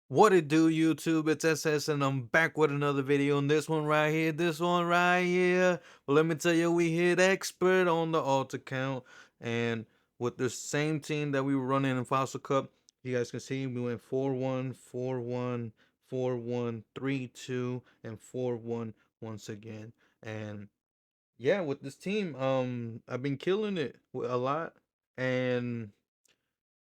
What it do, YouTube? It's SS, and I'm back with another video. And this one right here. Well, let me tell you, we hit expert on the alt account, and with the same team that we were running in Fossil Cup, you guys can see we went 4-1, 4-1, 4-1, 3-2, and 4-1 once again. And yeah, with this team, I've been killing it a lot, and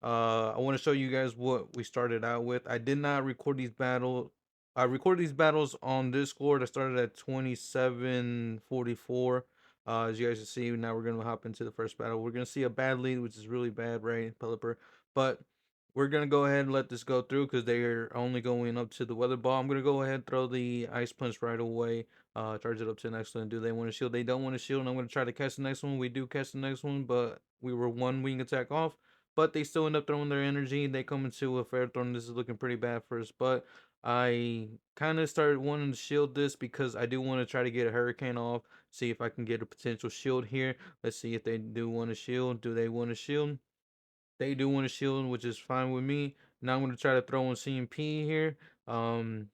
I want to show you guys what we started out with. I did not record these battles. I recorded these battles on Discord. I started at 27:44. As you guys can see, now we're gonna hop into the first battle. We're gonna see a bad lead, which is really bad, right, Pelipper? But we're gonna go ahead and let this go through because they're only going up to the weather ball. I'm gonna go ahead and throw the ice punch right away. Charge it up to the next one. Do they want to shield? They don't want to shield. And I'm gonna try to catch the next one. We do catch the next one, but we were one wing attack off, but they still end up throwing their energy. They come into a fair throw. This is looking pretty bad for us, but I kind of started wanting to shield this because I do want to try to get a hurricane off, see if I can get a potential shield here. Let's see if they do want to shield. Do they want to shield? They do want to shield, which is fine with me. Now I'm going to try to throw in CMP here. Um,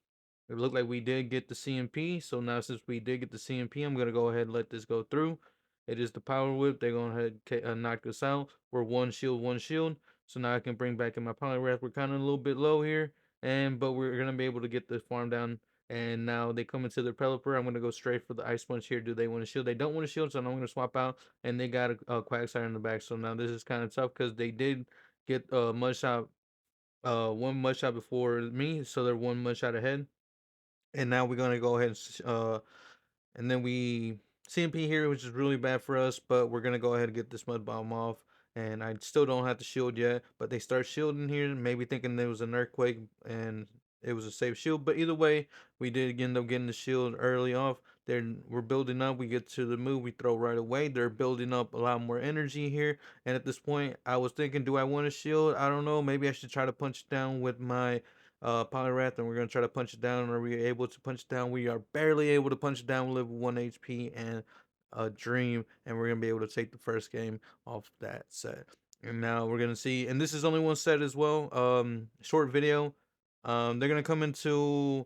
it looked like we did get the CMP. So now since we did get the CMP, I'm going to go ahead and let this go through. It is the power whip. They're going to ahead knock us out. We're one shield, one shield. So now I can bring back in my Poliwrath. We're kind of a little bit low here, but we're going to be able to get the farm down. And now they come into their Pelipper. I'm going to go straight for the Ice Punch here. Do they want to shield? They don't want to shield, so I'm going to swap out. And they got a Quagsire in the back. So now this is kind of tough because they did get a mud shot, one mud shot before me. So they're one mud shot ahead. And now we're going to go ahead and then we CMP here, which is really bad for us, but we're gonna go ahead and get this mud bomb off. And I still don't have the shield yet, but they start shielding here, maybe thinking there was an earthquake and it was a safe shield. But either way, we did end up getting the shield early off. We're building up. We get to the move, we throw right away. They're building up a lot more energy here. And at this point, I was thinking, do I want a shield? I don't know. Maybe I should try to punch it down with my Poliwrath, and we're gonna try to punch it down. Are we able to punch it down? We are barely able to punch it down. We live 1 HP and a dream, and we're gonna be able to take the first game off that set. And now we're gonna see, and this is only one set as well. Short video. They're gonna come into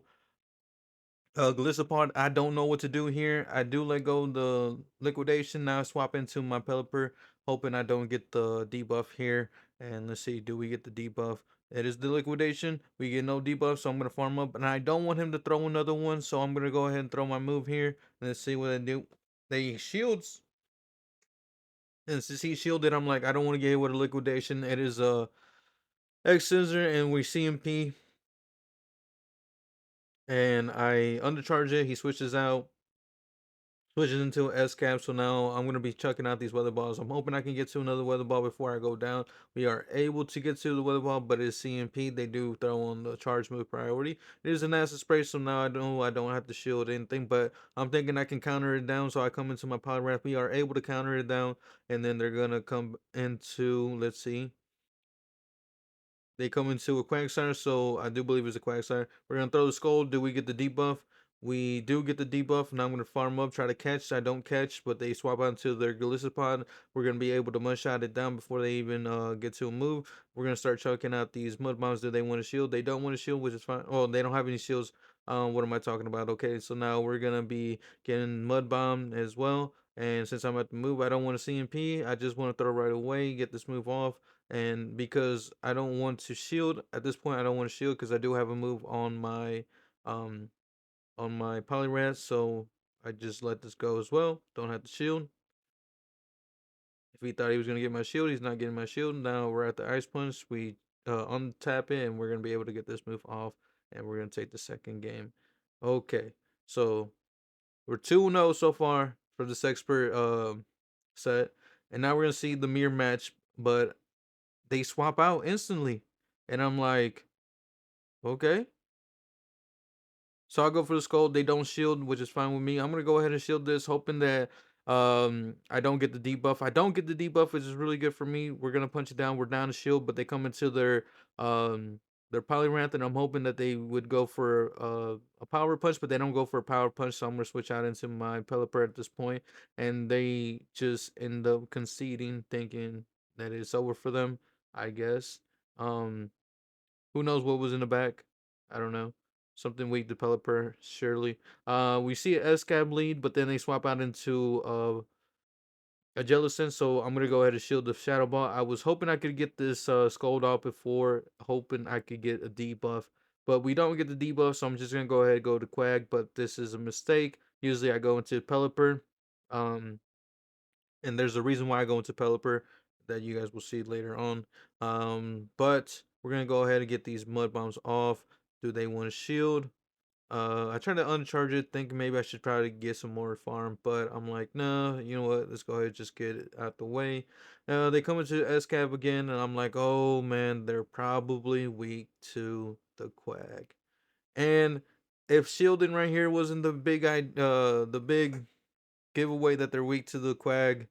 Gliscopod. I don't know what to do here. I do let go the liquidation. Now I swap into my Pelipper, hoping I don't get the debuff here. And let's see, do we get the debuff? It is the liquidation. We get no debuff, so I'm gonna farm up. And I don't want him to throw another one, so I'm gonna go ahead and throw my move here. And let's see what they do. They shields. And since he shielded, I'm like, I don't want to get hit with a liquidation. It is a X scissor, and we CMP. And I undercharge it. He switches out. Switches into an S cap, so now I'm going to be chucking out these weather balls. I'm hoping I can get to another weather ball before I go down. We are able to get to the weather ball, but it's CMP. They do throw on the charge move priority. It is an acid spray, so now I know I don't have to shield anything, but I'm thinking I can counter it down, so I come into my Poliwrath. We are able to counter it down, and then they're going to come into, let's see, they come into a Quagsire, so I do believe it's a Quagsire. We're gonna throw the Skull. Do we get the debuff? We do get the debuff. Now I'm gonna farm up, try to catch. I don't catch, but they swap out into their Golisopod. We're gonna be able to mud shot it down before they even get to a move. We're gonna start chucking out these mud bombs. Do they want to shield? They don't want to shield, which is fine. Oh, they don't have any shields. What am I talking about? Okay, so now we're gonna be getting mud bomb as well. And since I'm at the move, I don't want to CMP. I just want to throw right away, get this move off. And because I don't want to shield at this point, I don't want to shield because I do have a move um on my Poliwrath, so I just let this go as well. Don't have to shield. If he thought he was gonna get my shield, he's not getting my shield. Now we're at the Ice Punch. We untap it, and we're gonna be able to get this move off, and we're gonna take the second game. Okay, so we're 2-0 so far for this expert set, and now we're gonna see the mirror match, but they swap out instantly. And I'm like, okay. So I go for the skull. They don't shield, which is fine with me. I'm gonna go ahead and shield this, hoping that I don't get the debuff. I don't get the debuff, which is really good for me. We're gonna punch it down. We're down to shield, but they come into their Poliwrath, and I'm hoping that they would go for a power punch, but they don't go for a power punch. So I'm gonna switch out into my Pelipper at this point, and they just end up conceding, thinking that it's over for them. I guess. Um, who knows what was in the back? I don't know. Something weak developer, surely. We see an SCAB lead, but then they swap out into a Jellicent, so I'm gonna go ahead and shield the Shadow Ball. I was hoping I could get this Scold off before, hoping I could get a debuff, but we don't get the debuff, so I'm just gonna go ahead and go to Quag, but this is a mistake. Usually I go into Pelipper, um, and there's a reason why I go into Pelipper that you guys will see later on. But we're gonna go ahead and get these Mud Bombs off. Do they want to shield? I tried to uncharge it, thinking maybe I should probably get some more farm, but I'm like, nah, you know what? Let's go ahead and just get it out the way. They come into SCAV again, and I'm like, oh man, they're probably weak to the Quag. And if shielding right here wasn't the big giveaway that they're weak to the Quag,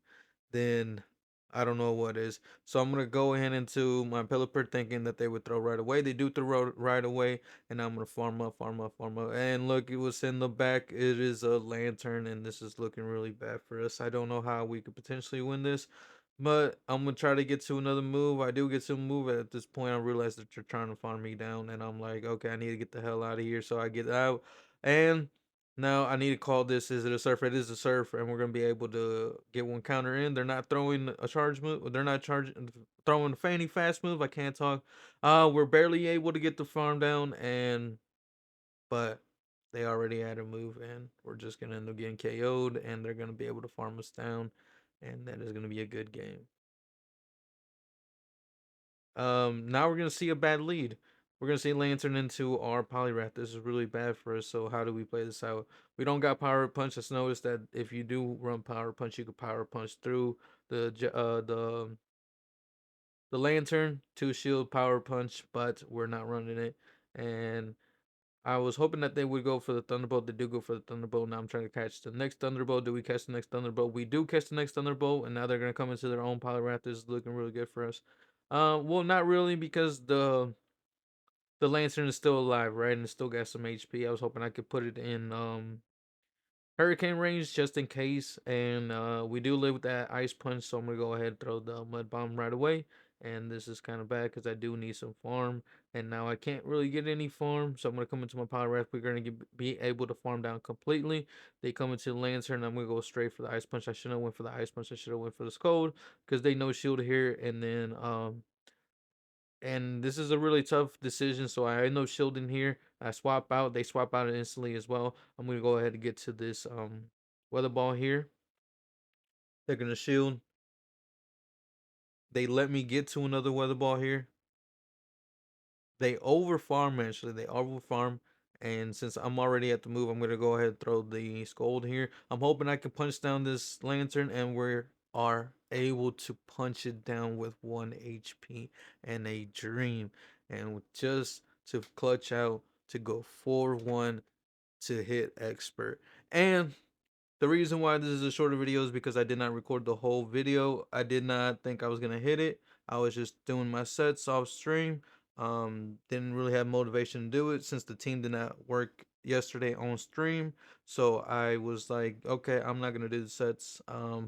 then I don't know what is. So I'm gonna go ahead into my Pelipper thinking that they would throw right away. They do throw right away, and I'm gonna farm up, farm up, farm up. And look, it was in the back. It is a lantern, and this is looking really bad for us. I don't know how we could potentially win this, but I'm gonna try to get to another move. I do get to a move at this point. I realize that they're trying to farm me down, and I'm like, okay, I need to get the hell out of here. So I get out, and now I need to call this. Is it a surf? It is a surf, and we're gonna be able to get one counter in. They're not throwing a charge move. They're not charging throwing a fanny fast move. I can't talk. We're barely able to get the farm down, and but they already had a move, and we're just gonna end up getting KO'd, and they're gonna be able to farm us down, and that is gonna be a good game. Now we're gonna see a bad lead. We're gonna see Lantern into our Poliwrath. This is really bad for us. So how do we play this out? We don't got Power Punch. Let's notice that if you do run Power Punch, you can Power Punch through the Lantern to shield Power Punch, but we're not running it. And I was hoping that they would go for the Thunderbolt. They do go for the Thunderbolt. Now I'm trying to catch the next Thunderbolt. Do we catch the next Thunderbolt? We do catch the next Thunderbolt, and now they're gonna come into their own Poliwrath. This is looking really good for us. Well, not really because the Lantern is still alive, right? And it still got some HP. I was hoping I could put it in hurricane range just in case. And we do live with that ice punch, so I'm gonna go ahead and throw the mud bomb right away. And this is kind of bad because I do need some farm, and now I can't really get any farm. So I'm gonna come into my power ref. We're gonna be able to farm down completely. They come into the Lantern. I'm gonna go straight for the ice punch. I shouldn't have went for the ice punch. I should have went for the Scold because they know shield here. And this is a really tough decision. So I end up shielding here. I swap out. They swap out instantly as well. I'm gonna go ahead and get to this weather ball here. They're gonna shield. They let me get to another weather ball here. They over farm actually. They over farm. And since I'm already at the move, I'm gonna go ahead and throw the Scold here. I'm hoping I can punch down this Lantern, and we are able to punch it down with 1 HP and a dream. And just to clutch out to go 4-1 to hit expert. And the reason why this is a shorter video is because I did not record the whole video. I did not think I was gonna hit it. I was just doing my sets off stream. Didn't really have motivation to do it since the team did not work yesterday on stream. So I was like, okay, I'm not gonna do the sets.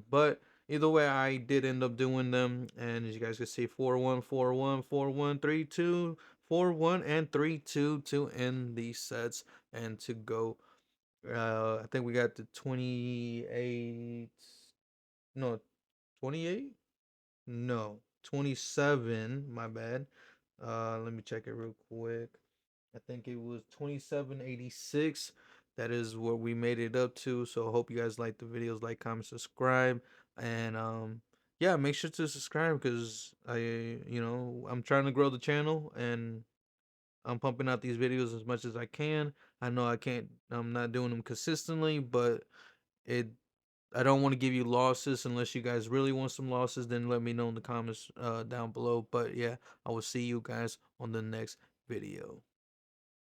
But either way, I did end up doing them, and as you guys can see, 4-1, 4-1, 4-1, 3-2, 4-1, and 3-2 to end these sets and to go. I think we got the 28. No, 28? No, 27. My bad. Let me check it real quick. I think it was 2786. That is what we made it up to. So I hope you guys like the videos, like, comment, subscribe, and yeah, make sure to subscribe because I'm trying to grow the channel, and I'm pumping out these videos as much as I can. I know I'm not doing them consistently, but it I don't want to give you losses unless you guys really want some losses, then let me know in the comments down below. But yeah, I will see you guys on the next video.